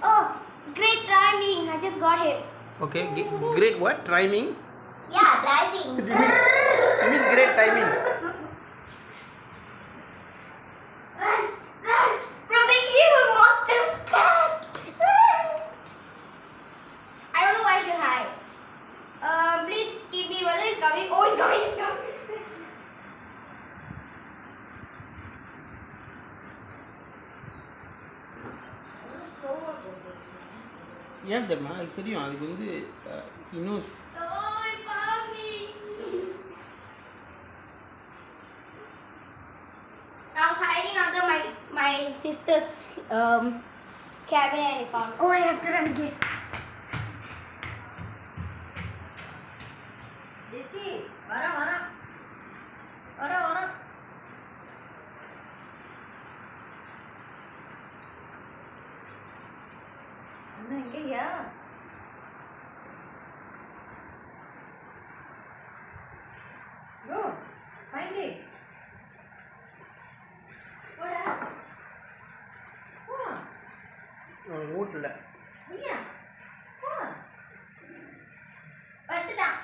Oh, great driving. I just got him. Okay, great what? Rhyming? Yeah, driving. You mean great timing? Run, run from the evil monster's cat. I don't know why I should hide. Please keep me whether he's coming. Oh, he's coming, he's coming. ஏன் தெரியுமா அது தெரியும் அதுக்கு வந்து இன்னும் Oh, he found me. I was hiding under my sister's cabin and he found me. Oh, I have to run again. ஜெசி வர அண்ணா எங்கய்யா Go, find it. போடா. போ. வீட்டில் ஐயா. போ. வந்துட்டான்.